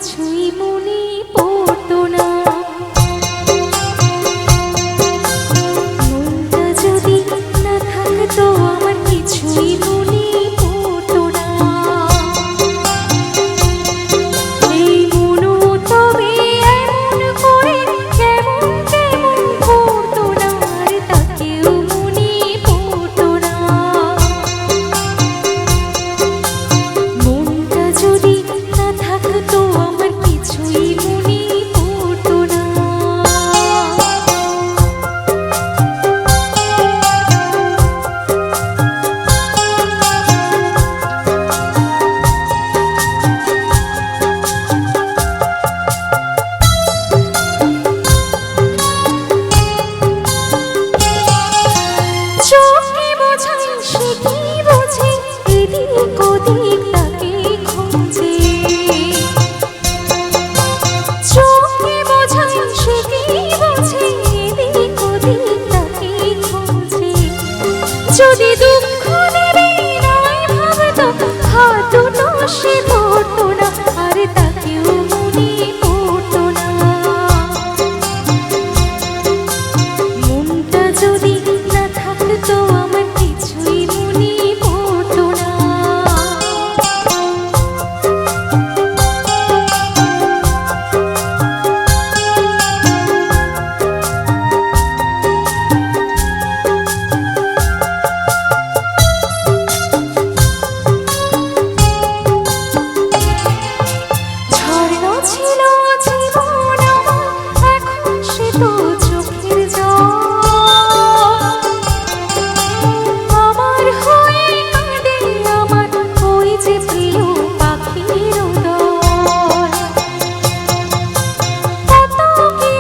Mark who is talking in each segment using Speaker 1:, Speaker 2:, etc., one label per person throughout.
Speaker 1: কিছুই মনে পড়তো না। মনটা যদি না থাকতো আমার কিছুই মনে পড়তো না। এই মনও তবে এমন করে কেমন কেমন করতো না, আর তাকেও মনে পড়তো না। মনটা যদি না থাকতো আমার কিছুই মনে পড়তো না। চোখে বোঝাই সে কি বোঝে, এদিক ওদিক তাকে খোঁজে। চোখে বোঝাই সে কি বোঝে, এদিক ওদিক তাকে খোঁজে। যদি দুঃখ দেবে নাই ভাবতো, হাত দুটো সে ধরতো না, আর তাকেও মনে পড়তো না। মনটা যদি না থাকতো আমার কিছুই মনে পড়তো না। ঝর্ণা ছিল জীবন আমার, এখন সে তো চোখের জল। আমার হয়ে কাঁদে আমার ওই যে প্রিয় পাখির দল। কত কি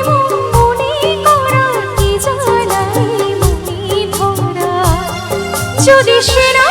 Speaker 1: মনে করা, কি জ্বালায় মনে ভরা, যদি সে না